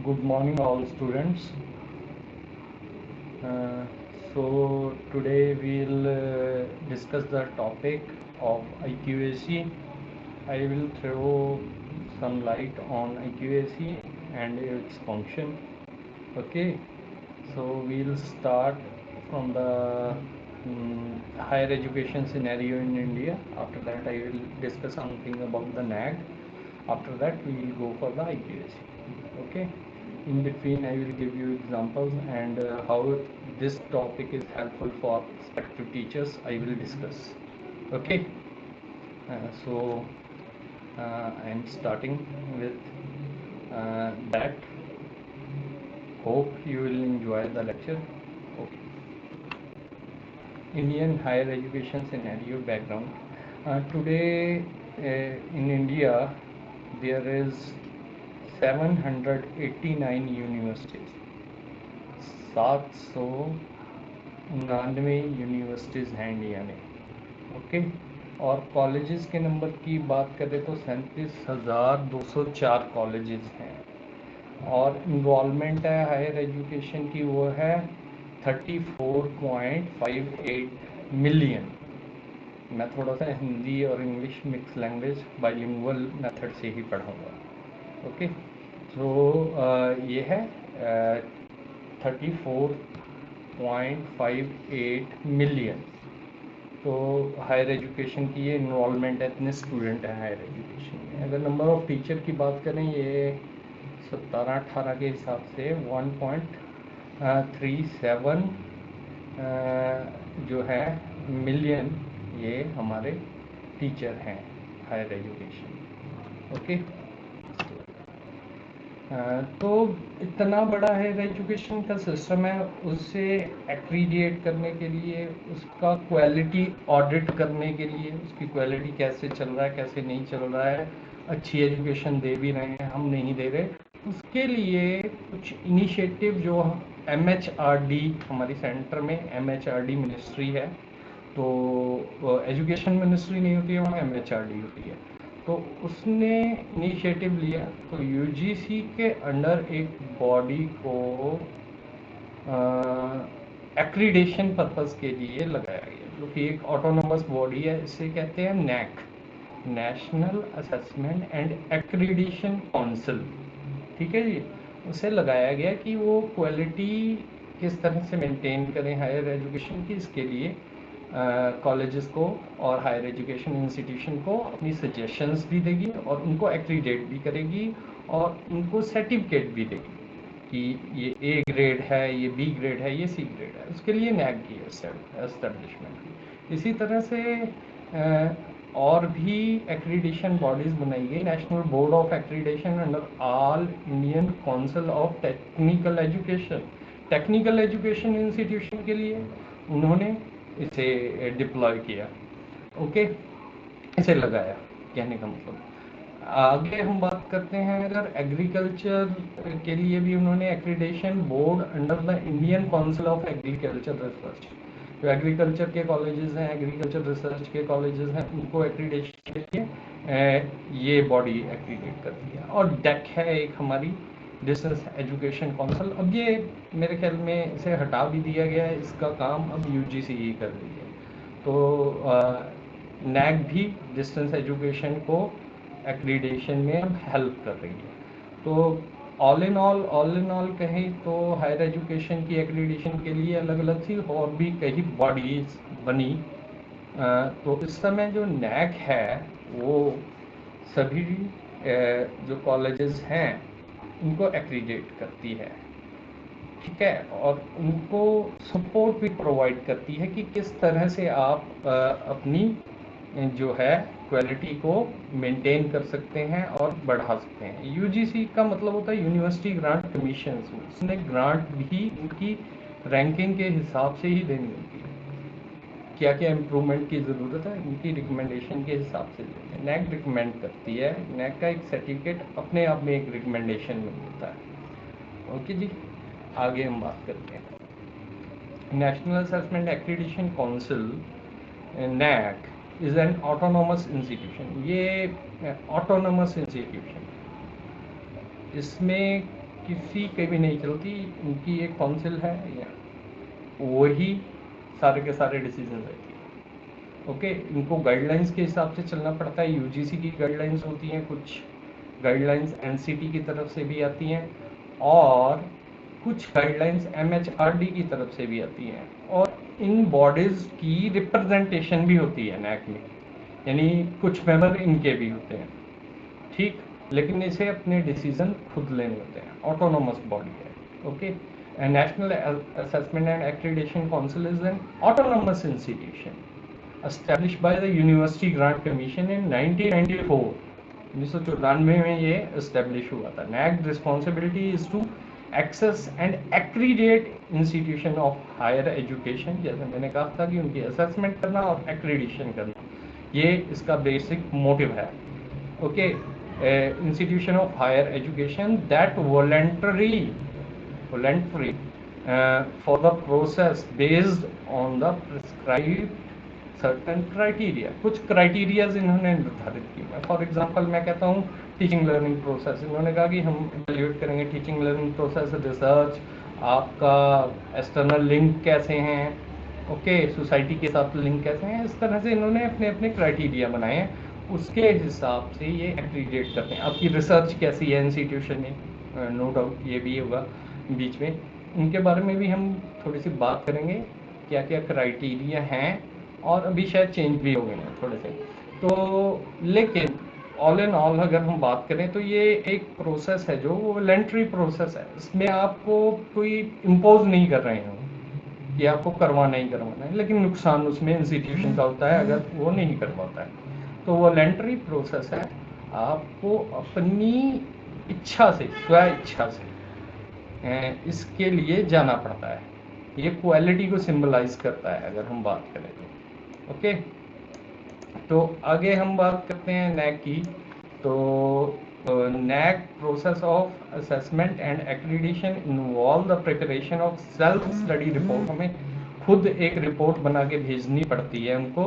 Good morning, all students. So today we'll discuss the topic of IQAC. I will throw some light on IQAC and its function. Okay, so we'll start from the higher education scenario in India. After that, I will discuss something about the NAG. After that, we will go for the IQAC. Okay, in between I will give you examples and how this topic is helpful for respective teachers I will discuss. Okay, so I am starting with that. Hope you will enjoy the lecture. Okay, Indian higher education scenario background. Today in India there is 789 universities, 799 universities हैं India में. Okay, और colleges के number की बात करें तो 37,204 colleges हैं और इन्वॉल्वमेंट है हायर एजुकेशन की वो है 34.58 मिलियन. मैं थोड़ा सा हिंदी और English mix language bilingual method से ही पढ़ाऊँगा. ओके, तो ये है 34.58 मिलियन. तो हायर एजुकेशन की ये इन्वॉल्वमेंट है, इतने स्टूडेंट हैं हायर एजुकेशन में. अगर नंबर ऑफ़ टीचर की बात करें, ये 17-18 के हिसाब से 1.37 जो है मिलियन ये हमारे टीचर हैं हायर एजुकेशन. ओके, तो इतना बड़ा हायर एजुकेशन का सिस्टम है, उससे एक्रीडिएट करने के लिए, उसका क्वालिटी ऑडिट करने के लिए, उसकी क्वालिटी कैसे चल रहा है कैसे नहीं चल रहा है, अच्छी एजुकेशन दे भी रहे हैं हम नहीं दे रहे, उसके लिए कुछ इनिशिएटिव जो MHRD हमारी सेंटर में MHRD मिनिस्ट्री है, तो एजुकेशन मिनिस्ट्री नहीं होती है, वहाँ MHRD होती है. तो उसने इनिशिएटिव लिया, तो UGC के अंडर एक बॉडी को एक्रीडेशन पर्पस के लिए लगाया गया, जो कि एक ऑटोनोमस बॉडी है. इसे कहते हैं NAAC, national assessment and accreditation council. ठीक है जी, उसे लगाया गया कि वो क्वालिटी किस तरह से मेंटेन करें हायर एजुकेशन की. इसके लिए कॉलेजेस को और हायर एजुकेशन इंस्टीट्यूशन को अपनी सजेशंस भी देगी और उनको एक्रीडेट भी करेगी और उनको सर्टिफिकेट भी देगी कि ये A ग्रेड है, ये B ग्रेड है, ये C ग्रेड है. उसके लिए NAAC की एस्टेब्लिशमेंट. इसी तरह से और भी एक्रीडेशन बॉडीज़ बनाई गई. National board of accreditation under all Indian council of technical education, technical education institution के लिए उन्होंने इसे डिप्लॉय किया. ओके, इसे लगाया, कहने का मतलब. आगे हम बात करते हैं, अगर एग्रीकल्चर के लिए भी उन्होंने accreditation board under the Indian council of agriculture research, जो एग्रीकल्चर के कॉलेजेस हैं, एग्रीकल्चर रिसर्च के कॉलेजेस हैं, उनको एक्रीडेशन के लिए ये बॉडी एक्रीडेट करती है. और DEC है एक हमारी, डिस्टेंस एजुकेशन काउंसिल. अब ये मेरे ख्याल में इसे हटा भी दिया गया है, इसका काम अब UGC ही कर रही है. तो NAAC भी डिस्टेंस एजुकेशन को एक्रीडेशन में अब हेल्प कर रही है. तो ऑल इन ऑल कहें तो हायर एजुकेशन की एक्रीडेशन के लिए अलग अलग सी और भी कई बॉडीज बनी. तो इस समय जो NAAC है वो सभी जो कॉलेजेस हैं उनको एक्रीडेट करती है. ठीक है, और उनको सपोर्ट भी प्रोवाइड करती है कि किस तरह से आप अपनी जो है क्वालिटी को मेंटेन कर सकते हैं और बढ़ा सकते हैं. UGC का मतलब होता है यूनिवर्सिटी ग्रांट कमीशन. उसने ग्रांट भी उनकी रैंकिंग के हिसाब से ही देनी होती है, क्या क्या इम्प्रूवमेंट की ज़रूरत है उनकी रिकमेंडेशन के हिसाब से देते हैं. NAAC रिकमेंड करती है. NAAC का एक सर्टिफिकेट अपने आप में एक रिकमेंडेशन में होता है. ओके जी, आगे हम बात करते हैं. National assessment accreditation council NAAC is an autonomous institution. ये ऑटोनोमस इंस्टीट्यूशन, इसमें किसी के भी नहीं चलती, उनकी एक काउंसिल है, वही सारे के सारे डिसीजन लेती है। ओके, इनको गाइडलाइंस के हिसाब से चलना पड़ता है। यूजीसी की गाइडलाइंस होती हैं, कुछ गाइडलाइंस एनसीटी की तरफ से भी आती हैं, और कुछ गाइडलाइंस एमएचआरडी की तरफ से भी आती हैं, और इन बॉडीज की रिप्रेजेंटेशन भी होती है नैक में, यानी कुछ मेंबर इनके भी होते हैं, ठीक। लेकिन इसे अपने डिसीजन खुद लेने होते हैं, ऑटोनोमस बॉडी है। Okay, national assessment and accreditation council is an autonomous institution established by the University Grant Commission in 1994। 1994 में ये एस्टेब्लिश हुआ था। NAAC responsibility is to assess and accredit institution of higher education, जैसे मैंने कहा था कि उनकी असेसमेंट करना और एक्रीडिशन करना, ये इसका बेसिक मोटिव है। Okay, institution of higher education that voluntary for the process based on the prescribed certain criteria, कुछ क्राइटेरियाज इन्होंने निर्धारित किए। फॉर एग्जांपल मैं कहता हूँ टीचिंग लर्निंग प्रोसेस, इन्होंने कहा कि हम इवैल्यूएट करेंगे टीचिंग लर्निंग प्रोसेस, रिसर्च, आपका एक्सटर्नल लिंक कैसे हैं, ओके, सोसाइटी के साथ लिंक कैसे हैं, इस तरह से इन्होंने अपने अपने क्राइटेरिया बनाए हैं, उसके हिसाब से ये एक्रीडिएट करते हैं। आपकी रिसर्च कैसी है इंस्टीट्यूशन में, नो डाउट ये भी होगा बीच में, उनके बारे में भी हम थोड़ी सी बात करेंगे, क्या क्या क्राइटेरिया हैं, और अभी शायद चेंज भी हो गए हैं थोड़े से। तो लेकिन ऑल इन ऑल अगर हम बात करें तो ये एक प्रोसेस है जो वॉलंटरी प्रोसेस है, इसमें आपको कोई इम्पोज नहीं कर रहे हैं कि आपको करवाना ही करवाना है, लेकिन नुकसान उसमें इंस्टीट्यूशन का होता है अगर वो नहीं करवाता है। तो वॉलंटरी प्रोसेस है, आपको अपनी इच्छा से, स्व इच्छा से इसके लिए जाना पड़ता है। ये क्वालिटी को सिंबलाइज करता है अगर हम बात करें तो। ओके, तो आगे हम बात करते हैं नैक की। तो NAAC process of assessment and accreditation involve the preparation of self study report, हमें खुद एक रिपोर्ट बना के भेजनी पड़ती है उनको,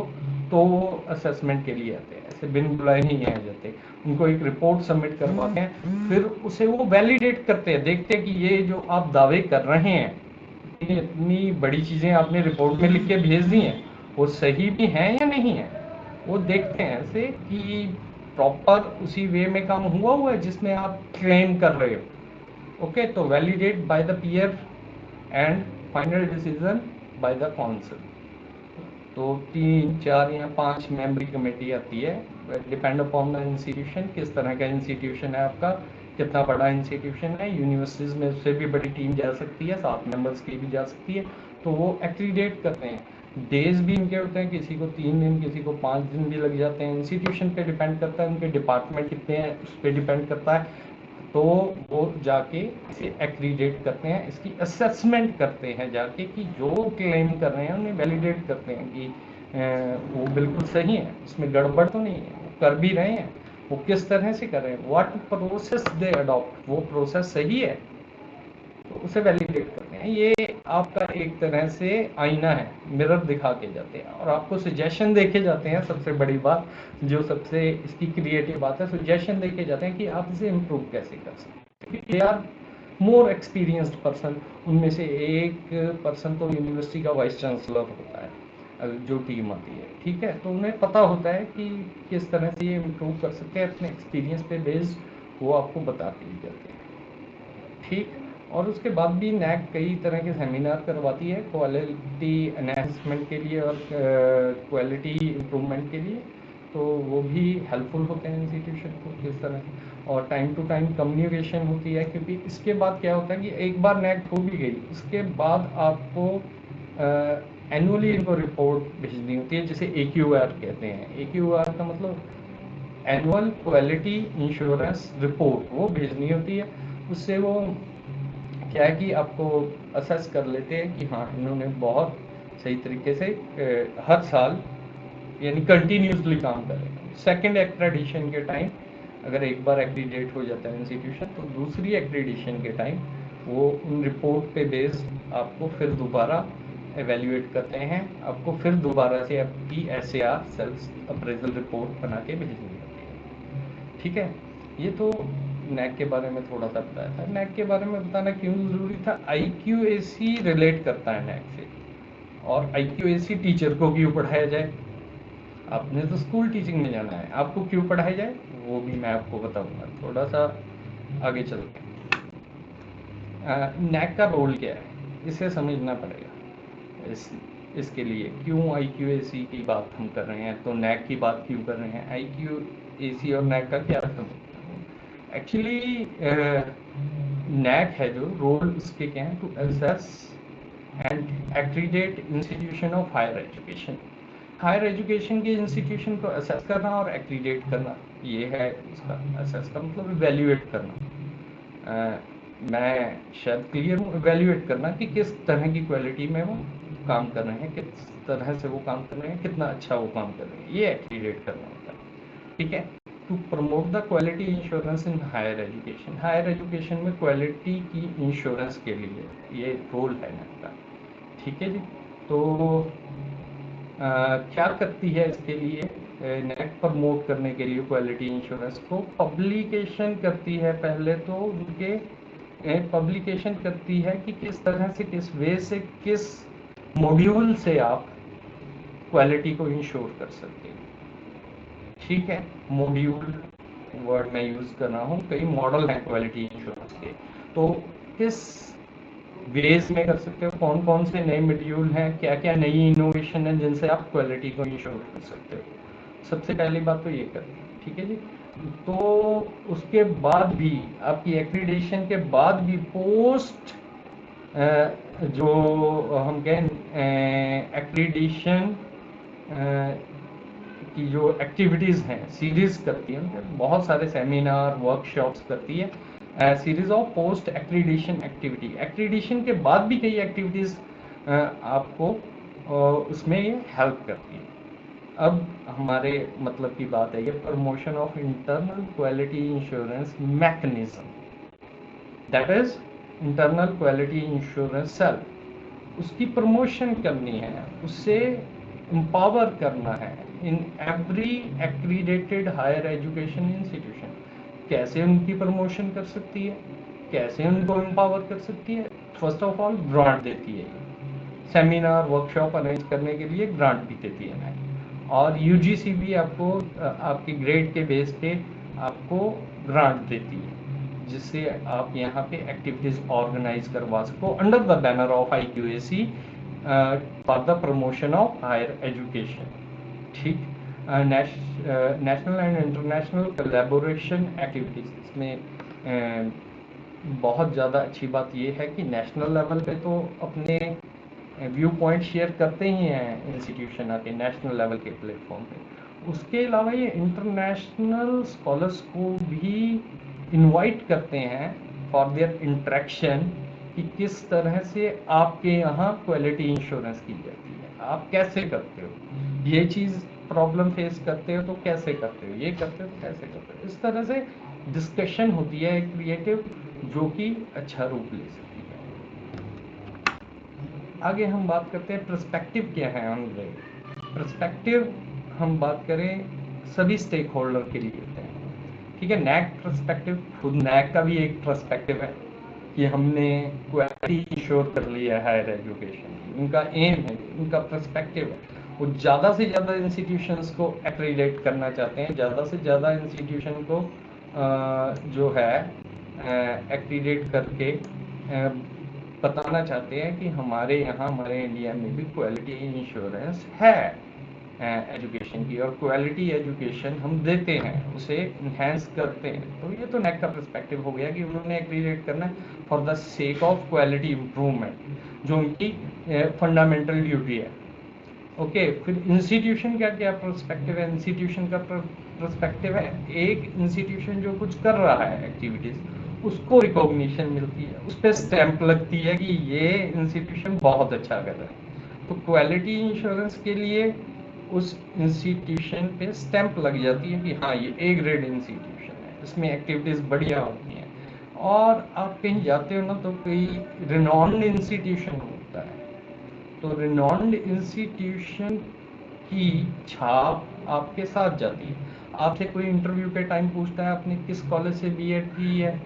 तो वो असेसमेंट के लिए आते हैं, ऐसे बिन बुलाए नहीं आ जाते, उनको एक रिपोर्ट सबमिट करवाते हैं, फिर उसे वो वैलिडेट करते हैं, देखते हैं कि ये जो आप दावे कर रहे हैं, इतनी बड़ी चीज़ें आपने रिपोर्ट में लिख के भेज दी हैं, वो सही भी हैं या नहीं है, वो देखते हैं ऐसे कि प्रॉपर उसी वे में काम हुआ है जिसमें आप क्लेम कर रहे हो। ओके, तो validate by the peer and final decision by the council. तो 3, 4 या 5 मेंबरी कमेटी आती है, डिपेंड अपॉन द इंस्टीट्यूशन, किस तरह का इंस्टीट्यूशन है आपका, कितना बड़ा इंस्टीट्यूशन है। यूनिवर्सिटीज़ में उससे भी बड़ी टीम जा सकती है, 7 मेंबर्स की भी जा सकती है, तो वो एक्रीडेट करते हैं। डेज भी इनके होते हैं, किसी को 3 दिन, किसी को 5 दिन भी लग जाते हैं, इंस्टीट्यूशन पे डिपेंड करता है, उनके डिपार्टमेंट कितने हैं उस पर डिपेंड करता है। तो वो जाके इसे एक्रीडेट करते हैं, इसकी असेसमेंट करते हैं जाके कि जो क्लेम कर रहे हैं उन्हें वैलिडेट करते हैं कि वो बिल्कुल सही है, उसमें गड़बड़ तो नहीं है, वो कर भी रहे हैं, वो किस तरह से कर रहे हैं, व्हाट प्रोसेस दे अडॉप्ट, वो प्रोसेस सही है, तो उसे वैलिडेट करते हैं। ये आपका एक तरह से आईना है, मिरर दिखा के जाते हैं, और आपको सजेशन देके जाते हैं। सबसे बड़ी बात जो सबसे इसकी क्रिएटिव बात है, सजेशन देके जाते हैं कि आप इसे इम्प्रूव कैसे कर सकते हैं। They are more experienced person, उनमें से एक पर्सन तो यूनिवर्सिटी का वाइस चांसलर होता है जो टीम आती है, ठीक है, तो उन्हें पता होता है कि किस तरह से ये इम्प्रूव कर सकते हैं, अपने एक्सपीरियंस पे बेस्ड वो आपको बताते ही जाते हैं, ठीक। और उसके बाद भी नैक कई तरह के सेमिनार करवाती है क्वालिटी एनहांसमेंट के लिए और क्वालिटी इम्प्रूवमेंट के लिए, तो वो भी हेल्पफुल होते हैं इंस्टीट्यूशन को किस तरह से, और टाइम टू टाइम कम्युनिकेशन होती है, क्योंकि इसके बाद क्या होता है कि एक बार नैक हो भी गई, उसके बाद आपको एनुअली इनको रिपोर्ट भेजनी होती है, जिसे AQR कहते हैं। AQR का मतलब एनुअल क्वालिटी इंश्योरेंस रिपोर्ट, वो भेजनी होती है। उससे वो क्या है कि आपको असेस कर लेते हैं कि हाँ इन्होंने बहुत सही तरीके से हर साल यानी कंटिन्यूसली काम कर रहे हैं। सेकेंड एक्रेडिशन के टाइम अगर एक बार एक्रीडेट हो जाता है इंस्टीट्यूशन, तो दूसरी एक्रीडिशन के टाइम वो उन रिपोर्ट पे बेस्ड आपको फिर दोबारा एवेल्युएट करते हैं, आपको फिर दोबारा से आपकी SAR सेल्फ अप्रेजल रिपोर्ट बना के भेजनी होती है, ठीक है। ये तो नैक के बारे में थोड़ा सा बताया था। नैक के बारे में बताना क्यों ज़रूरी था? IQAC रिलेट करता है नैक से, और IQAC टीचर को क्यों पढ़ाया जाए? आपने तो स्कूल टीचिंग में जाना है, आपको क्यों पढ़ाया जाए वो भी मैं आपको बताऊंगा। थोड़ा सा आगे चलते हैं। नैक का रोल क्या है, इसे समझना पड़ेगा। इसके लिए क्यों IQAC की बात हम कर रहे हैं, तो नैक की बात क्यों कर रहे हैं? IQAC और नैक का क्या संबंध? एक्चुअली नैक है जो रोल उसके क्या है, to assess and accredit institution of higher education. Higher education के इंस्टीट्यूशन को असेस करना और एक्रीडेट करना, ये है इसका। असेस का मतलब इवेल्युएट करना। मैं शायद क्लियर हूँ। इवेल्युएट करना कि किस तरह की क्वालिटी में वो काम कर रहे हैं, किस तरह से वो काम कर रहे हैं, कितना अच्छा वो काम कर रहे हैं, ये एक्रीडेट करना होता है। ठीक है। To promote the quality insurance in higher education, higher education में क्वालिटी की इंश्योरेंस के लिए ये रोल है नैक का। ठीक है जी। तो क्या करती है इसके लिए? नैक प्रमोट करने के लिए क्वालिटी इंश्योरेंस को पब्लिकेशन करती है। पहले तो उनके पब्लिकेशन करती है कि किस तरह से, किस वे से, किस मॉड्यूल से आप क्वालिटी को इंश्योर कर सकते हैं। ठीक है। मॉड्यूल वर्ड मैं यूज़ कर रहा हूँ, कई मॉडल हैं क्वालिटी इंश्योरेंस के, तो किस वेज में कर सकते हो, कौन कौन से नए मॉड्यूल हैं, क्या क्या नई इनोवेशन है जिनसे आप क्वालिटी को इंश्योर कर सकते हो। सबसे पहली बात तो ये करते हैं। ठीक है जी। तो उसके बाद भी, आपकी एक्रीडेशन के बाद भी, पोस्ट जो हम कहें एक्रीडेशन की जो एक्टिविटीज़ हैं, सीरीज करती है, उनके बहुत सारे सेमिनार वर्कशॉप्स करती है। Series of post accreditation activity, accreditation के बाद भी कई एक्टिविटीज़ आपको उसमें ये हेल्प करती है। अब हमारे मतलब की बात है ये promotion of internal quality insurance mechanism, that is internal quality insurance cell. उसकी प्रमोशन करनी है, उससे एम्पावर करना है in every accredited higher education institution. कैसे उनकी प्रमोशन कर सकती है, कैसे उनको एम्पावर कर सकती है? फर्स्ट ऑफ ऑल ग्रांट देती है, सेमिनार वर्कशॉप अरेंज करने के लिए ग्रांट भी देती है ना। और UGC भी आपको आपके ग्रेड के बेस पे आपको ग्रांट देती है, जिससे आप यहाँ पे एक्टिविटीज़ ऑर्गेनाइज करवा सको under the banner of IQAC for the promotion of higher education. ठीक। National and international collaboration activities, इसमें बहुत ज़्यादा अच्छी बात ये है कि नेशनल लेवल पे तो अपने व्यू पॉइंट शेयर करते ही हैं इंस्टीट्यूशन आके नेशनल लेवल के प्लेटफॉर्म पे। उसके अलावा ये इंटरनेशनल स्कॉलर्स को भी इनवाइट करते हैं फॉर देयर इंटरेक्शन, कि किस तरह से आपके यहाँ क्वालिटी इंश्योरेंस की जाती है, आप कैसे करते हो, ये चीज़ प्रॉब्लम फेस करते हो तो कैसे करते हो, ये करते हो तो कैसे करते हो। इस तरह से डिस्कशन होती है क्रिएटिव, जो कि अच्छा रूप ले सकती है। आगे हम बात करते हैं पर्सपेक्टिव क्या है ऑनलाइन। पर्सपेक्टिव हम बात करें सभी स्टेक होल्डर के लिए होते हैं। ठीक है। नैक पर्सपेक्टिव, खुद नैक का भी एक पर्सपेक्टिव है कि हमने क्वालिटी इंश्योर कर लिया है हायर एजुकेशन की, उनका एम है, उनका पर्सपेक्टिव है। वो ज़्यादा से ज़्यादा इंस्टीट्यूशंस को एक्रीडेट करना चाहते हैं, ज़्यादा से ज़्यादा इंस्टीट्यूशन को जो है एक्रीडेट करके बताना चाहते हैं कि हमारे यहाँ, हमारे इंडिया में भी क्वालिटी इंश्योरेंस है एजुकेशन की, और क्वालिटी एजुकेशन हम देते हैं, उसे इन्हेंस करते हैं। तो ये तो नैक का पर्सपेक्टिव हो गया कि उन्होंने एक्रीडेट करना है for the sake of quality improvement, जो उनकी फंडामेंटल ड्यूटी है। ओके। फिर इंस्टीट्यूशन का क्या पर्सपेक्टिव है? इंस्टीट्यूशन का पर्सपेक्टिव है, एक इंस्टीट्यूशन जो कुछ कर रहा है एक्टिविटीज़, उसको रिकॉग्निशन मिलती है, उस पर स्टैंप लगती है कि ये इंस्टीट्यूशन बहुत अच्छा कर रहा है। तो क्वालिटी इंश्योरेंस के लिए उस इंस्टीट्यूशन पे स्टैंप लग जाती है कि हाँ ये A ग्रेड इंस्टीट्यूशन है, इसमें एक्टिविटीज़ बढ़िया होती हैं। और आप कहीं जाते हो ना तो कोई रिनॉन्ड इंस्टीट्यूशन होता है, तो रिनॉन्ड इंस्टीट्यूशन की छाप आपके साथ जाती है। आपसे कोई इंटरव्यू के टाइम पूछता है आपने किस कॉलेज से बीएड की है,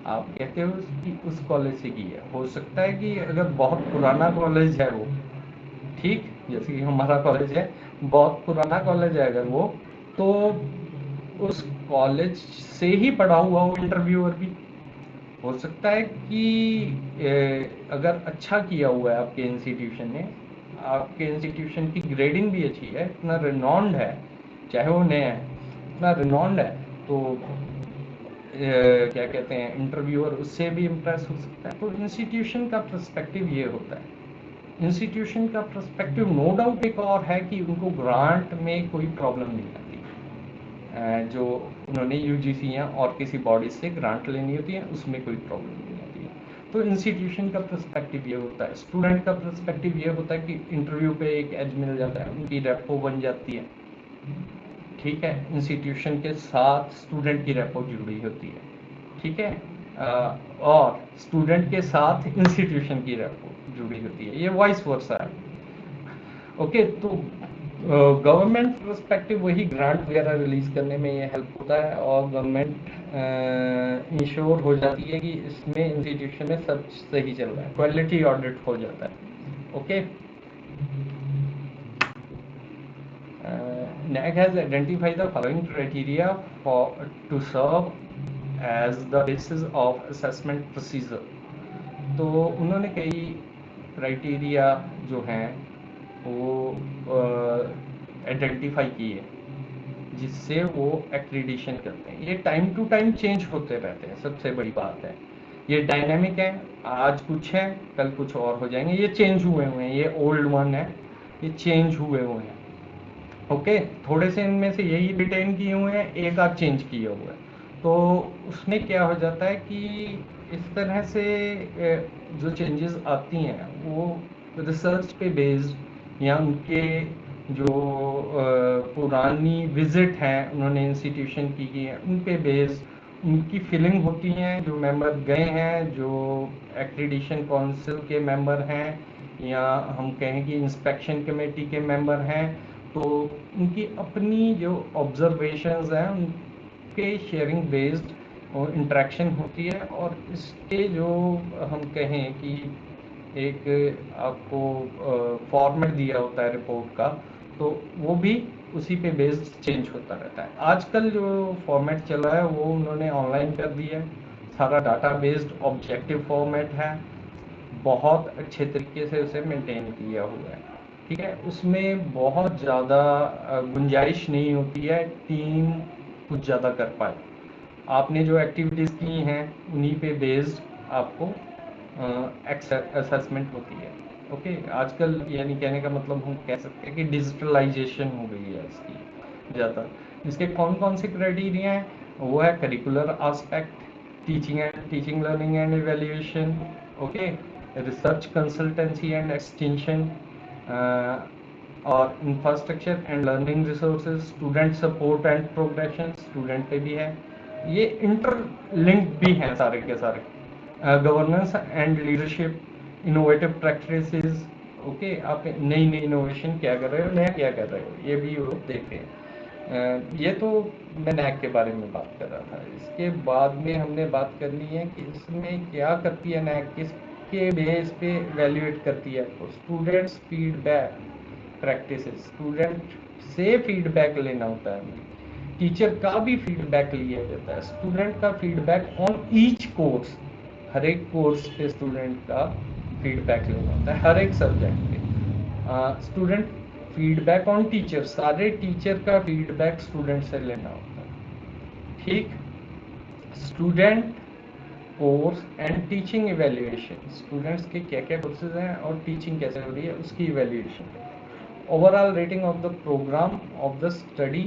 आप कहते हो कि उस कॉलेज से की है। हो सकता है कि अगर बहुत पुराना कॉलेज है वो, ठीक जैसे कि हमारा कॉलेज है, बहुत पुराना कॉलेज है अगर वो, तो उस कॉलेज से ही पढ़ा हुआ हो इंटरव्यूअर भी। हो सकता है कि अगर अच्छा किया हुआ है आपके इंस्टीट्यूशन ने, आपके इंस्टीट्यूशन की ग्रेडिंग भी अच्छी है, इतना रिनॉन्ड है, चाहे वो नया है, इतना रिनॉन्ड है, तो क्या कहते हैं, इंटरव्यूअर उससे भी इम्प्रेस हो सकता है। तो इंस्टीट्यूशन का पर्सपेक्टिव ये होता है। इंस्टीट्यूशन का पर्सपेक्टिव नो डाउट एक और है कि उनको ग्रांट में कोई प्रॉब्लम नहीं आती, जो उन्होंने यूजीसी या और किसी बॉडी से ग्रांट लेनी होती है उसमें कोई प्रॉब्लम नहीं आती है। तो इंस्टीट्यूशन का पर्सपेक्टिव ये होता है। स्टूडेंट का पर्सपेक्टिव ये होता है कि इंटरव्यू पे एक एज मिल जाता है, उनकी रेपो बन जाती है, ठीक है, इंस्टीट्यूशन के साथ स्टूडेंट की रेपो जुड़ी होती है, ठीक है, और स्टूडेंट के साथ इंस्टीट्यूशन की रेपो जुड़ी होती है, ये वाइस वर्सा है। ओके, तो गवर्नमेंट पर्सपेक्टिव वही ग्रांट वगैरह रिलीज करने में ये हेल्प होता है, और गवर्नमेंट इंश्योर हो जाती है कि इसमें इंस्टीट्यूशन में सब सही चल रहा है, क्वालिटी ऑडिट हो जाता है। Okay, NAAC has identified the following criteria to serve as the basis of assessment procedure। तो उन्होंने कई क्राइटेरिया जो हैं वो आइडेंटिफाई किए जिससे वो एक्रीडिशन करते हैं। ये टाइम टू टाइम चेंज होते रहते हैं, सबसे बड़ी बात है। ये डायनामिक है, आज कुछ है कल कुछ और हो जाएंगे, ये चेंज हुए हुए हैं, ये ओल्ड वन है, ये चेंज हुए हुए हैं। ओके, थोड़े से इनमें से यही रिटेन किए हुए हैं, एक आध चेंज किए हुए हैं। तो उसमें क्या हो जाता है कि इस तरह से जो चेंजेस आती हैं वो रिसर्च पे बेस्ड या उनके जो पुरानी विजिट हैं उन्होंने इंस्टीट्यूशन की है उन पे बेस्ड उनकी फीलिंग होती हैं। जो मेंबर गए हैं, जो एक्रीडिशन काउंसिल के मेंबर हैं, या हम कहें कि इंस्पेक्शन कमेटी के मेंबर हैं, तो उनकी अपनी जो ऑब्जर्वेशंस हैं उनके शेयरिंग बेस्ड और इंटरेक्शन होती है। और इसके जो हम कहें कि एक आपको फॉर्मेट दिया होता है रिपोर्ट का, तो वो भी उसी पे बेस्ड चेंज होता रहता है। आजकल जो फॉर्मेट चला है वो उन्होंने ऑनलाइन कर दिया है, सारा डाटा बेस्ड ऑब्जेक्टिव फॉर्मेट है, बहुत अच्छे तरीके से उसे मेंटेन किया हुआ है, ठीक है। उसमें बहुत ज़्यादा गुंजाइश नहीं होती है टीम कुछ ज़्यादा कर पाए। आपने जो एक्टिविटीज़ की हैं उन्हीं पे बेस्ड आपको असेसमेंट होती है। ओके, आजकल यानी कहने का मतलब हम कह सकते हैं कि डिजिटलाइजेशन हो गई है इसकी ज़्यादा। इसके कौन कौन से क्राइटेरिया हैं, वो है curricular aspect, teaching learning and evaluation, okay, research consultancy and extension, और infrastructure and learning resources, student support and progression, student पे भी है, ये इंटरलिंक्ड भी हैं सारे के सारे। Governance and leadership, innovative practices, okay, आप नई नई इनोवेशन क्या कर रहे हो, नया क्या कर रहे हो, ये भी वो देखते हैं। ये तो मैं NAAC के बारे में बात कर रहा था। इसके बाद में हमने बात करनी है कि इसमें क्या करती है NAAC, किसके बेस पे वैल्यूएट करती है आपको। स्टूडेंट्स फीडबैक प्रैक्टिसेस, स्टूडेंट से फीडबैक लेना होता है, टीचर का भी फीडबैक लिया जाता है, स्टूडेंट का फीडबैक ऑन ईच कोर्स, हर एक कोर्स पे स्टूडेंट का फीडबैक लेना होता है, हर एक सब्जेक्ट पे। स्टूडेंट फीडबैक ऑन टीचर, सारे टीचर का फीडबैक स्टूडेंट से लेना होता है, ठीक। Student course and teaching evaluation, students के क्या क्या कोर्सेज हैं और टीचिंग कैसे हो रही है उसकी evaluation. Overall rating of the programme of the study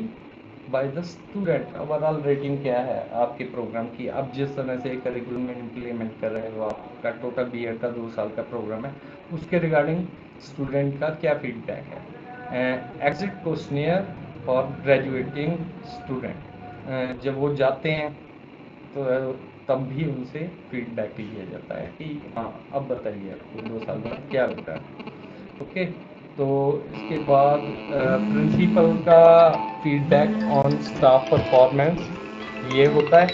by the student, overall rating क्या है आपके प्रोग्राम की, आप जिस तरह से करिकुलम में इम्प्लीमेंट कर रहे हो, आपका टोटल बीएड का 2 साल का प्रोग्राम है, उसके रिगार्डिंग स्टूडेंट का क्या फीडबैक है। Exit questionnaire for graduating student, जब वो जाते हैं तो तब भी उनसे फीडबैक लिया जाता है कि हाँ अब बताइए आपको 2 साल बाद क्या लग रहा है। ओके, तो इसके बाद प्रिंसिपल का फीडबैक ऑन स्टाफ परफॉर्मेंस ये होता है।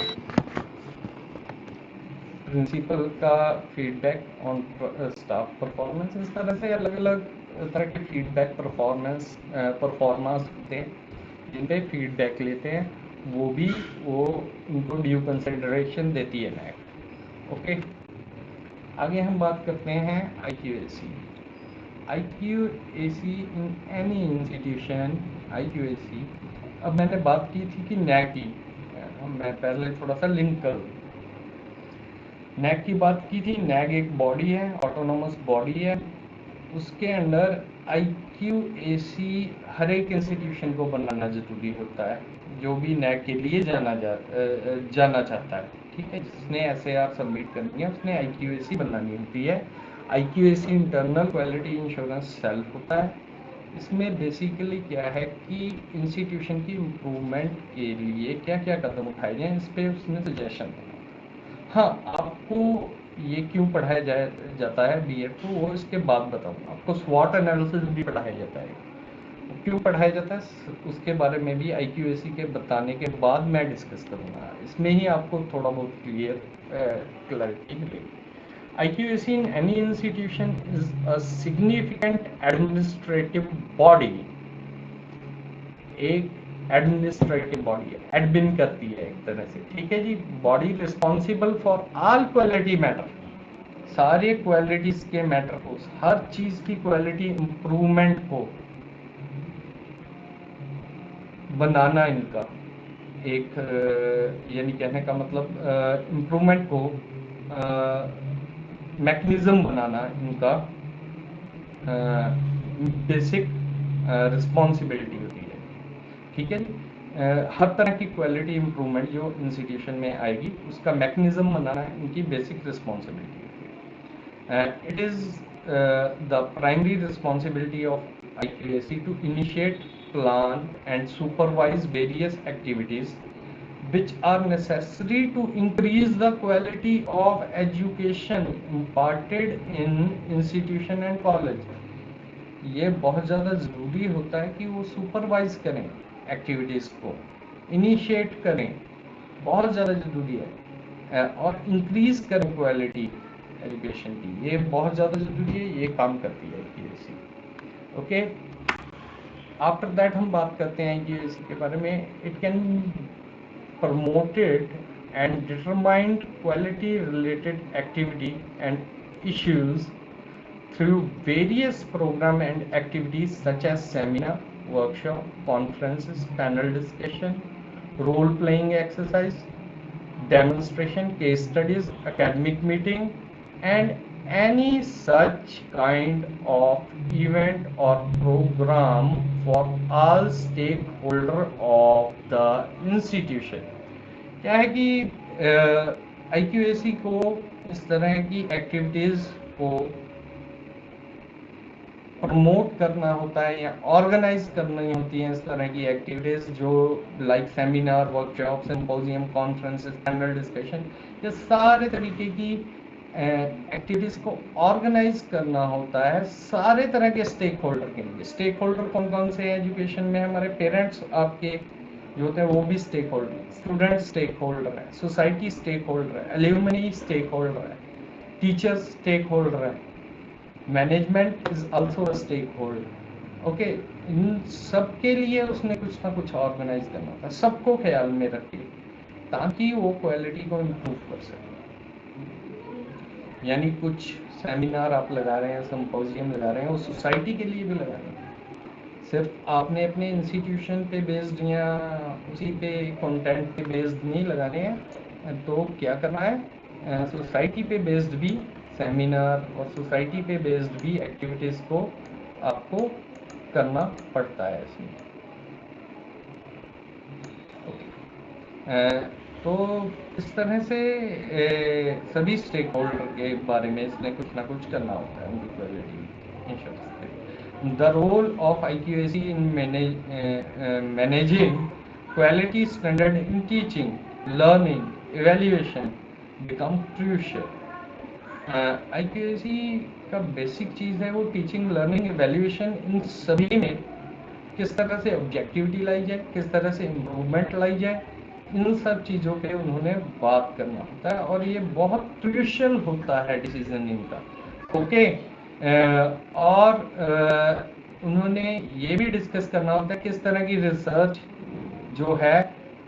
प्रिंसिपल का फीडबैक ऑन स्टाफ परफॉर्मेंस, इस तरह से अलग अलग तरह के फीडबैक परफॉर्मेंस होते हैं जिन पे फीडबैक लेते हैं, वो उनको ड्यू कंसिडरेशन देती है NAAC। ओके, आगे हम बात करते हैं IQAC। IQAC in any institution, IQAC, अब मैंने बात की थी कि NAAC की, मैं पहले थोड़ा सा लिंक करूँ। NAAC की बात की थी। NAAC एक बॉडी है, ऑटोनोमस बॉडी है, उसके अंडर IQAC हर एक इंस्टीट्यूशन को बनाना जरूरी होता है, जो भी NAAC के लिए जाना चाहता है। ठीक है, जिसने SAR सबमिट करनी है उसने IQAC बनानी होती है। IQAC internal quality insurance cell होता है। इसमें बेसिकली क्या है कि इंस्टीट्यूशन की इम्प्रूवमेंट के लिए क्या क्या कदम उठाए जाएं, इस पर उसने सजेशन देना। हाँ, आपको ये क्यों पढ़ाया जाता है BF को, वो इसके बाद बताऊंगा। आपको SWOT एनालिसिस भी पढ़ाया जाता है, क्यों पढ़ाया जाता है उसके बारे में भी IQAC के बताने के बाद मैं डिस्कस करूंगा। इसमें ही आपको थोड़ा बहुत क्लैरिटी मिलेगी। IQAC in any institution is a significant administrative body, एक एडमिनिस्ट्रेटिव बॉडी है, एडमिन करती है एक तरह से। ठीक है जी, body responsible for all quality matter, सारे क्वालिटीज के मैटर को, हर चीज की क्वालिटी इंप्रूवमेंट को बनाना, इनका एक यानी कहने का मतलब इम्प्रूवमेंट को मैकेनिज्म बनाना इनका बेसिक रिस्पॉन्सिबिलिटी होती है। ठीक है जी, हर तरह की क्वालिटी इम्प्रूवमेंट जो इंस्टीट्यूशन में आएगी उसका मैकेनिज्म बनाना इनकी बेसिक रिस्पॉन्सिबिलिटी होती है। It is the primary responsibility of IQAC to initiate, plan and supervise various activities which are necessary to increase the quality of education imparted in institution and college। ये बहुत ज़्यादा ज़रूरी होता है कि वो सुपरवाइज करें एक्टिविटीज़ को, इनिशिएट करें, बहुत ज़्यादा ज़रूरी है, और इंक्रीज करें क्वालिटी एजुकेशन की, ये बहुत ज़्यादा ज़रूरी है, ये काम करती है IQAC। ओके, आफ्टर दैट हम बात करते हैं IQAC के बारे में। It can promoted and determined quality related activity and issues through various program and activities such as seminar, workshop, conferences, panel discussion, role playing exercise, demonstration, case studies, academic meeting, and any such kind of event or program for all stakeholder of the institution। क्या है कि IQAC को इस तरह की activities को promote करना होता है या ऑर्गेनाइज करनी होती हैं, इस तरह की एक्टिविटीज जो like seminar, workshop, symposium, conferences, panel discussion, ये सारे तरीके की एक्टिविटीज को ऑर्गेनाइज करना होता है सारे तरह के स्टेक होल्डर के लिए। स्टेक होल्डर कौन कौन से हैं एजुकेशन में? हमारे पेरेंट्स आपके जो होते हैं वो भी स्टेक होल्डर है, स्टूडेंट स्टेक होल्डर है, सोसाइटी स्टेक होल्डर है, एल्यूमनी स्टेक होल्डर है, टीचर्स स्टेक होल्डर है, management is also a stakeholder. Okay, इन सब के लिए उसने कुछ ना कुछ ऑर्गेनाइज करना होता है, सबको ख्याल में रखे ताकि वो क्वालिटी को इम्प्रूव कर सके। यानी कुछ सेमिनार आप लगा रहे हैं, सिंपोजियम लगा रहे हैं, वो सोसाइटी के लिए भी लगा रहे हैं, सिर्फ आपने अपने इंस्टीट्यूशन पे बेस्ड या उसी पे कंटेंट पे बेस्ड नहीं लगाने हैं। तो क्या करना है, सोसाइटी पे बेस्ड भी सेमिनार और सोसाइटी पे बेस्ड भी एक्टिविटीज़ को आपको करना पड़ता है इसमें। तो इस तरह से सभी स्टेक होल्डर के बारे में इसमें कुछ ना कुछ करना होता है उनकी quality insurance. The role of IQAC in managing quality standard in teaching, learning, evaluation become crucial. IQAC का बेसिक चीज़ है वो टीचिंग लर्निंग एवेल्यूएशन, इन सभी में किस तरह से ऑब्जेक्टिविटी लाई जाए, किस तरह से इम्प्रूवमेंट लाई जाए, इन सब चीज़ों पे उन्होंने बात करना होता है और ये बहुत क्रूशियल होता है डिसीजनिंग का। ओके। और उन्होंने ये भी डिस्कस करना होता है किस तरह की रिसर्च जो है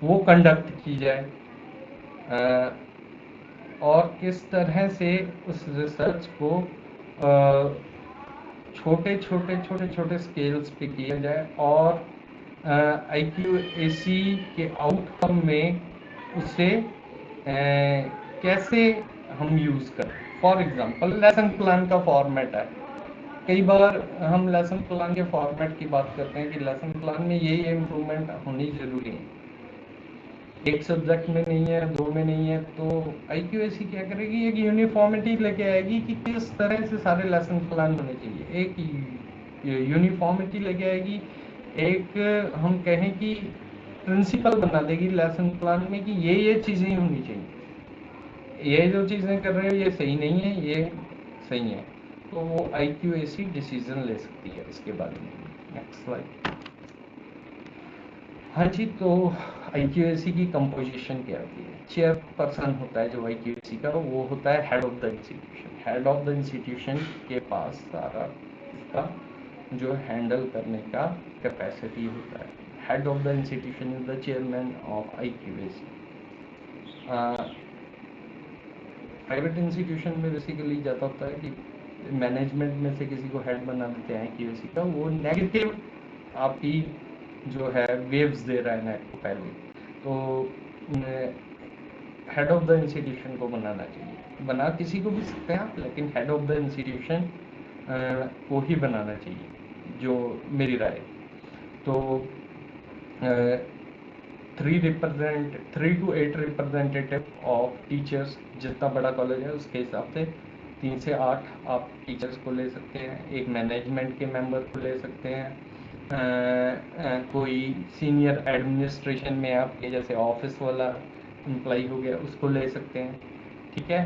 वो कंडक्ट की जाए, और किस तरह से उस रिसर्च को छोटे छोटे छोटे छोटे स्केल्स पे किया जाए और IQAC के आउटकम में उसे कैसे हम यूज़ करें। फॉर एग्जांपल लेसन प्लान का फॉर्मेट है, कई बार हम लेसन प्लान के फॉर्मेट की बात करते हैं कि लेसन प्लान में ये इम्प्रूवमेंट होनी ज़रूरी है, एक सब्जेक्ट में नहीं है, दो में नहीं है, तो IQAC क्या करेगी, एक यूनिफॉर्मिटी लेके आएगी कि किस तरह से सारे लेसन प्लान होने चाहिए, एक यूनिफॉर्मिटी लेके आएगी, एक हम कहें कि प्रिंसिपल बना देगी लेसन प्लान में कि ये चीज़ें होनी चाहिए, ये जो चीज़ें कर रहे हो ये सही नहीं है, ये सही है, तो वो IQAC डिसीजन ले सकती है इसके बारे में। Next slide. हाँ जी, तो IQAC की कंपोजिशन क्या होती है। चेयरपर्सन होता है जो IQAC का, वो होता है head of the institution. Head of the institution के पास सारा इसका जो हैंडल करने का कैपेसिटी होता है। Head of the institution is the chairman of IQAC। Private institution में बेसिकली जाता होता है कि मैनेजमेंट में से किसी को हेड बना देते हैं IQAC का, वो नेगेटिव आपकी जो है वेव्स दे रहा है नेट को पहले, तो हेड ऑफ द इंस्टीट्यूशन को बनाना चाहिए। बना किसी को भी सकते हैं आप, लेकिन हेड ऑफ द इंस्टीट्यूशन को ही बनाना चाहिए, जो मेरी राय। तो 3 to 8 रिप्रेजेंटेटिव ऑफ टीचर्स, जितना बड़ा कॉलेज है उसके हिसाब से 3 से 8 आप टीचर्स को ले सकते हैं, एक मैनेजमेंट के मेंबर को ले सकते हैं, कोई सीनियर एडमिनिस्ट्रेशन में आपके जैसे ऑफिस वाला एम्प्लॉई हो गया उसको ले सकते हैं, ठीक है।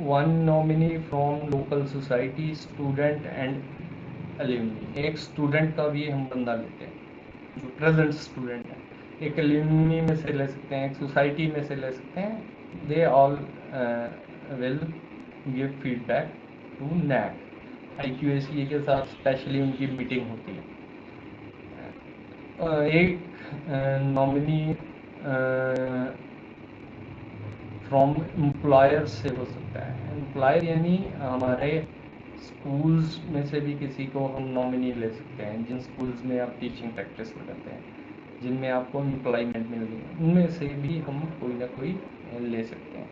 1 nominee from local society, student and alumni. एक स्टूडेंट का भी हम बंदा लेते हैं जो प्रेजेंट स्टूडेंट है, एक एल्यूमनी में से ले सकते हैं, एक सोसाइटी में से ले सकते हैं। They all will give feedback to NAAC। IQAC के साथ स्पेशली उनकी मीटिंग होती है। एक नॉमिनी फ्रॉम एम्प्लॉयर से हो सकता है। एम्प्लॉयर यानी हमारे स्कूल्स में से भी किसी को हम नॉमिनी ले सकते हैं, जिन स्कूल्स में आप टीचिंग प्रैक्टिस करते हैं, जिनमें आपको एम्प्लॉयमेंट मिल रही है, उनमें से भी हम कोई ना कोई ले सकते हैं।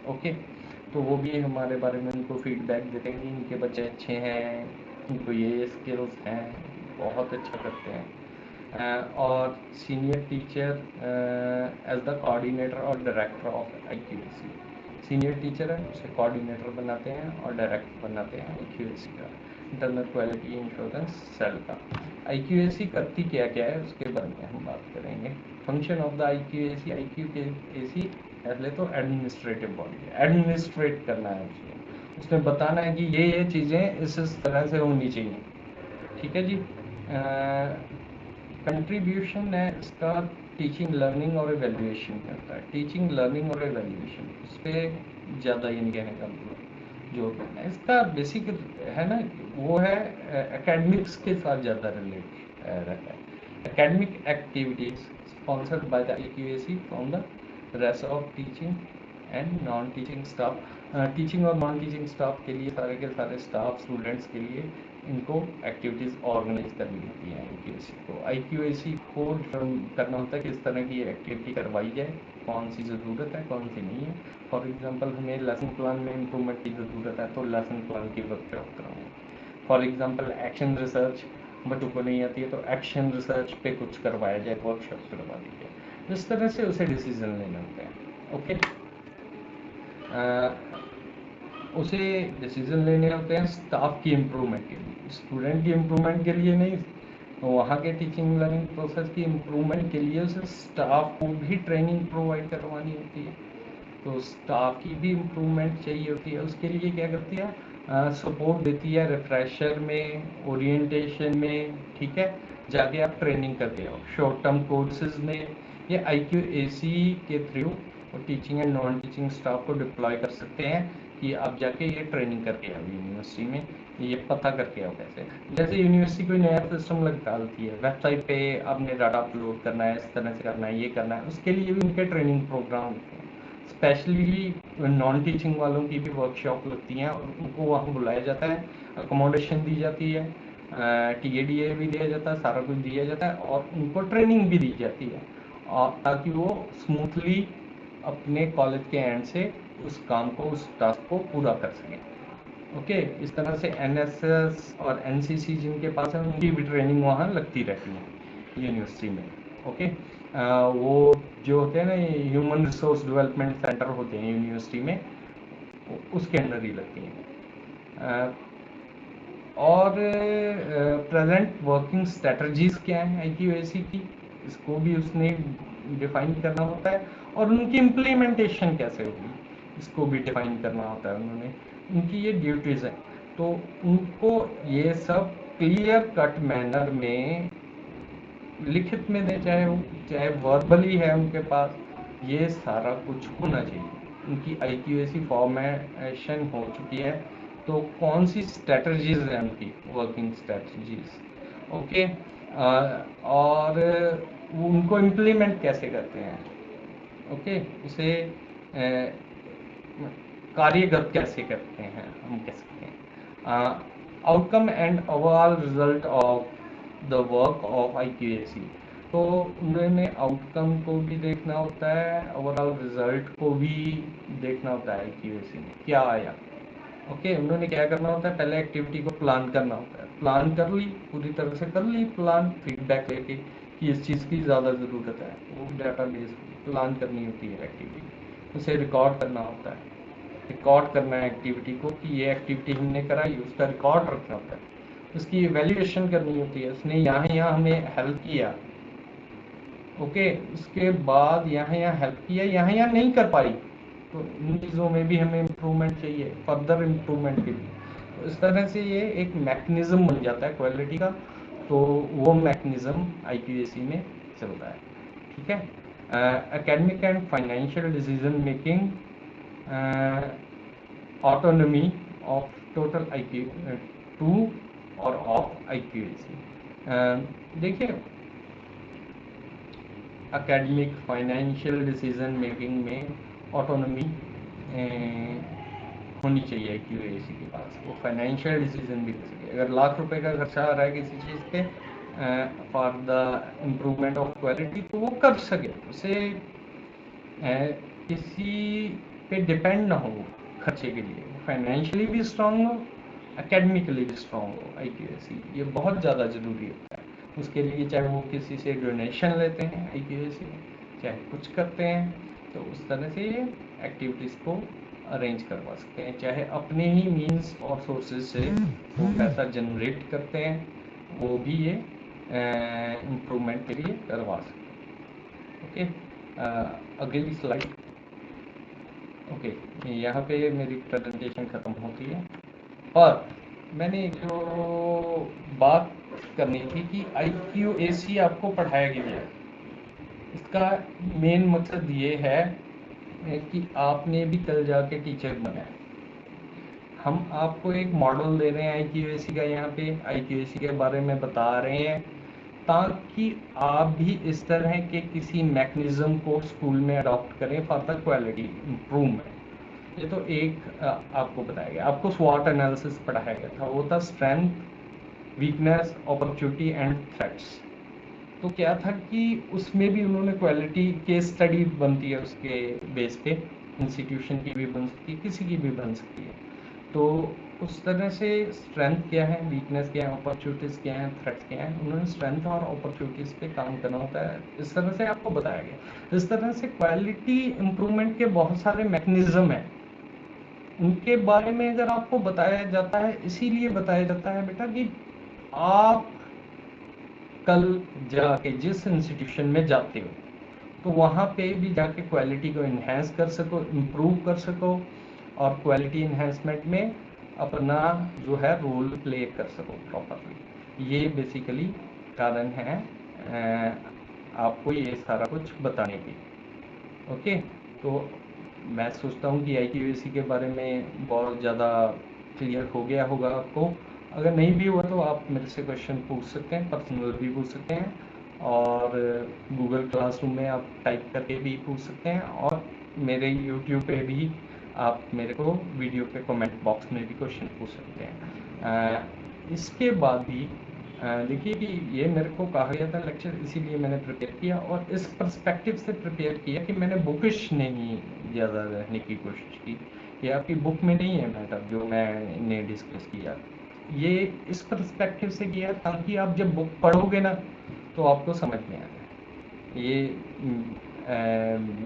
ओके, तो वो भी हमारे बारे में उनको फीडबैक देते हैं कि इनके बच्चे अच्छे हैं, इनको ये स्किल्स हैं, बहुत अच्छा करते हैं। और senior teacher as the coordinator और director of IQAC। Senior teacher है उसे कोऑर्डिनेटर बनाते हैं और डायरेक्टर बनाते हैं IQAC का, इंटरनल क्वालिटी इंश्योरेंस सेल का। IQAC करती क्या क्या है उसके बारे में हम बात करेंगे। फंक्शन ऑफ द IQAC पहले तो एडमिनिस्ट्रेटिव बॉडी है, एडमिनिस्ट्रेट करना है उसने बताना है कि ये चीज़ें इस तरह से होनी चाहिए, ठीक है जी। कंट्रीब्यूशन है इसका टीचिंग लर्निंग और एवेल्यूएशन करता है। टीचिंग लर्निंग और एवेल्यूएशन इस पर ज़्यादा ये नहीं कहने का जो कहना है इसका बेसिक है ना, वो है एकेडमिक्स के साथ ज़्यादा रिलेट रहता है। Academic activities sponsored by the IQAC from the rest of teaching and non teaching staff. Teaching और नॉन टीचिंग स्टाफ के लिए सारे के सारे स्टाफ स्टूडेंट्स के लिए इनको एक्टिविटीज़ ऑर्गेनाइज करनी होती हैं IQAC को। IQAC को करना होता है किस तरह की एक्टिविटी करवाई जाए, कौन सी ज़रूरत है कौन सी नहीं है। फॉर एग्जांपल हमें लेसन प्लान में इम्प्रूवमेंट की ज़रूरत है तो लेसन प्लान की वर्कशॉप कराऊँ। फॉर एग्जांपल एक्शन रिसर्च बच्चों को नहीं आती है तो एक्शन रिसर्च पे कुछ करवाया जाए, वर्कशॉप करवा दी जाए, इस तरह से उसे डिसीजन लेने होते हैं। ओके, उसे डिसीजन लेने होते हैं स्टाफ की इम्प्रूवमेंट के लिए, स्टूडेंट की इम्प्रूवमेंट के लिए नहीं, वहाँ के टीचिंग लर्निंग प्रोसेस की इम्प्रूवमेंट के लिए उसे स्टाफ को भी ट्रेनिंग प्रोवाइड करवानी होती है। तो स्टाफ की भी इम्प्रूवमेंट चाहिए होती है, उसके लिए क्या करती है, सपोर्ट देती है रिफ्रेशर में, ओरिएंटेशन में, ठीक है, जाके आप ट्रेनिंग करते हो शॉर्ट टर्म कोर्सेज में, या IQAC के through teaching and non teaching staff को डिप्लॉय कर सकते हैं कि आप जाके ये ट्रेनिंग करके आओ यूनिवर्सिटी में, ये पता करके आओ कैसे। जैसे यूनिवर्सिटी कोई नया सिस्टम निकालती है, वेबसाइट पे आपने डाटा अपलोड करना है, इस तरह से करना है, ये करना है, उसके लिए भी उनके ट्रेनिंग प्रोग्राम होते हैं। स्पेशली नॉन टीचिंग वालों की भी वर्कशॉप लगती हैं और उनको वहाँ बुलाया जाता है, अकोमोडेशन दी जाती है, TADA भी दिया जाता है, सारा कुछ दिया जाता है और उनको ट्रेनिंग भी दी जाती है, और ताकि वो स्मूथली अपने कॉलेज के एंड से उस काम को, उस टास्क को पूरा कर सकें। ओके, इस तरह से NSS और NCC जिनके पास है उनकी भी ट्रेनिंग वहाँ लगती रहती है यूनिवर्सिटी में। ओके, वो जो होते हैं ना, ह्यूमन रिसोर्स डेवलपमेंट सेंटर होते हैं यूनिवर्सिटी में, उसके अंदर ही लगती हैं। और प्रेजेंट वर्किंग स्ट्रेटजीज क्या है IQAC की, इसको भी उसने डिफाइन करना होता है, और उनकी इम्प्लीमेंटेशन कैसे होगी इसको भी डिफाइन करना होता है उन्होंने, उनकी ये ड्यूटीज़ हैं। तो उनको ये सब क्लियर कट मैनर में लिखित में दे, चाहे वर्बली है उनके पास, ये सारा कुछ होना चाहिए। उनकी IQAC फॉर्मेशन हो चुकी है, तो कौन सी स्ट्रेटजीज हैं उनकी वर्किंग स्ट्रेटजीज, ओके, और वो उनको इम्प्लीमेंट कैसे करते हैं, ओके, उसे कार्यगत कैसे करते हैं, हम कह सकते हैं। Outcome and overall result of the work of IQAC, तो उन्होंने आउटकम को भी देखना होता है, ओवरऑल रिजल्ट को भी देखना होता है IQAC में क्या आया। ओके, उन्होंने क्या करना होता है, पहले एक्टिविटी को प्लान करना होता है, प्लान कर ली, पूरी तरह से कर ली प्लान, फीडबैक लेके कि इस चीज़ की ज़्यादा ज़रूरत है, वो डाटाबेस प्लान करनी होती है एक्टिविटी, उसे रिकॉर्ड करना होता है, रिकॉर्ड करना है एक्टिविटी को कि ये एक्टिविटी हमने कराई, उसका रिकॉर्ड रखना होता है, उसकी इवैल्यूएशन करनी होती है, उसने यहाँ यहाँ हमें हेल्प किया, ओके, उसके बाद यहाँ यहाँ हेल्प किया, यहाँ यहाँ नहीं कर पाई, तो इन चीज़ों में भी हमें इम्प्रूवमेंट चाहिए, फर्दर इम्प्रूवमेंट के लिए। तो इस तरह से ये एक मैकेनिज्म बन जाता है क्वालिटी का, तो वो मैकेनिज्म IQAC में चलता है, ठीक है। Academic and financial decision making, autonomy of total IQ2 और ऑफ IQAC। देखिए, एकेडमिक फाइनेंशियल डिसीजन मेकिंग में ऑटोनॉमी होनी चाहिए IQAC के पास, वो फाइनेंशियल डिसीजन भी कर सके। अगर लाख रुपए का खर्चा आ रहा है किसी चीज़ पे for the improvement of quality, तो वो कर सके, उसे किसी पे डिपेंड ना हो खर्चे के लिए, फाइनेंशियली भी स्ट्रांग हो, एकेडमिकली भी स्ट्रांग हो IQAC, ये बहुत ज़्यादा ज़रूरी होता है। उसके लिए चाहे वो किसी से डोनेशन लेते हैं IQAC में, चाहे कुछ करते हैं, तो उस तरह से ये एक्टिविटीज़ को अरेंज करवा सकते हैं, चाहे अपने ही मीन्स और सोर्सेज से वो पैसा जनरेट करते हैं, वो भी ये इम्प्रूवमेंट के लिए करवा सकते हैं। ओके, अगली स्लाइड। ओके, यहाँ पे मेरी प्रेजेंटेशन ख़त्म होती है, और मैंने जो बात करनी थी कि IQAC आपको पढ़ाया गया है, इसका मेन मकसद ये है कि आपने भी कल जाके टीचर बना है। हम आपको एक मॉडल दे रहे हैं IQAC का, यहाँ पे IQAC के बारे में बता रहे हैं, ताकि आप भी इस तरह के किसी मैकेनिज्म को स्कूल में अडॉप्ट करें फॉर द क्वालिटी इम्प्रूवमेंट। ये तो एक आपको बताया गया, आपको SWOT एनालिसिस पढ़ाया गया था, वो था strength, weakness, opportunity and threats. तो क्या था कि उसमें भी उन्होंने क्वालिटी केस स्टडी बनती है, उसके बेस पे इंस्टीट्यूशन की भी बन सकती है, किसी की भी बन सकती है। तो उस तरह से स्ट्रेंथ क्या है, वीकनेस क्या है, अपॉर्चुनिटीज़ क्या हैं, थ्रेट्स क्या हैं, उन्होंने स्ट्रेंथ और अपॉर्चुनिटीज़ पे काम करना होता है, इस तरह से आपको बताया गया। इस तरह से क्वालिटी इम्प्रूवमेंट के बहुत सारे मैकेनिज्म हैं, उनके बारे में अगर आपको बताया जाता है, इसीलिए बताया जाता है बेटा कि आप कल जाके जिस इंस्टीट्यूशन में जाते हो, तो वहाँ पे भी जाके क्वालिटी को इन्हेंस कर सको, इम्प्रूव कर सको, और क्वालिटी इन्हेंसमेंट में अपना जो है रोल प्ले कर सको प्रॉपरली। ये बेसिकली कारण है आपको ये सारा कुछ बताने की। ओके, तो मैं सोचता हूँ कि IQAC के बारे में बहुत ज़्यादा क्लियर हो गया होगा आपको। अगर नहीं भी हुआ तो आप मेरे से क्वेश्चन पूछ सकते हैं, पर्सनल भी पूछ सकते हैं, और गूगल क्लासरूम में आप टाइप करके भी पूछ सकते हैं, और मेरे यूट्यूब पे भी आप मेरे को वीडियो के कमेंट बॉक्स में भी क्वेश्चन पूछ सकते हैं। इसके बाद भी देखिए कि ये मेरे को कहा गया था लेक्चर, इसीलिए मैंने प्रिपेयर किया, और इस पर्सपेक्टिव से प्रिपेयर किया कि मैंने बुकिश नहीं ज़्यादा रहने की कोशिश की। ये आपकी बुक में नहीं है मैटर जो मैंने डिस्कस किया, ये इस पर्सपेक्टिव से किया ताकि आप जब बुक पढ़ोगे ना तो आपको समझ में आ जाए। ये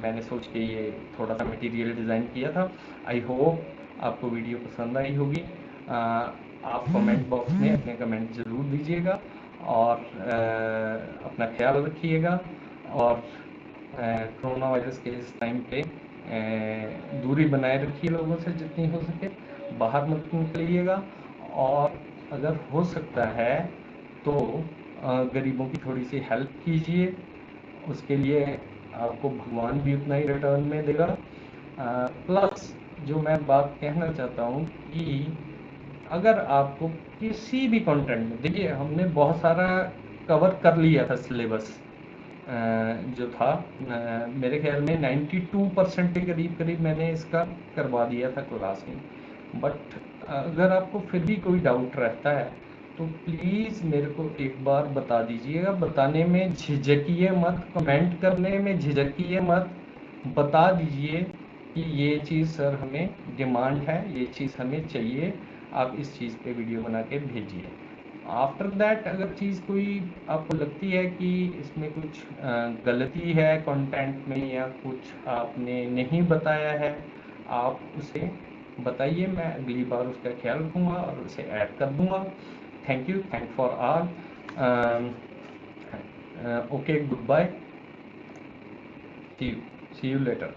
मैंने सोच के ये थोड़ा सा मटेरियल डिज़ाइन किया था। आई होप आपको वीडियो पसंद आई होगी। आप कमेंट बॉक्स में अपने कमेंट ज़रूर दीजिएगा, और अपना ख्याल रखिएगा, और कोरोना वायरस के इस टाइम पे दूरी बनाए रखिए लोगों से जितनी हो सके, बाहर मत निकलिएगा, और अगर हो सकता है तो गरीबों की थोड़ी सी हेल्प कीजिए, उसके लिए आपको भगवान भी उतना ही रिटर्न में देगा। प्लस जो मैं बात कहना चाहता हूँ कि अगर आपको किसी भी कंटेंट में, देखिए हमने बहुत सारा कवर कर लिया था सिलेबस जो था, मेरे ख्याल में 92% के करीब करीब मैंने इसका करवा दिया था क्लास में। बट अगर आपको फिर भी कोई डाउट रहता है तो प्लीज़ मेरे को एक बार बता दीजिएगा, बताने में झिझकिए मत, कमेंट करने में झिझकिए मत, बता दीजिए कि ये चीज़ सर हमें डिमांड है, ये चीज़ हमें चाहिए, आप इस चीज़ पे वीडियो बना के भेजिए। आफ्टर दैट अगर चीज़ कोई आपको लगती है कि इसमें कुछ गलती है कंटेंट में, या कुछ आपने नहीं बताया है, आप उसे बताइए, मैं अगली बार उसका ख्याल रखूँगा और उसे ऐड कर दूँगा। Thank you, thank for all. Okay, goodbye, see you letter.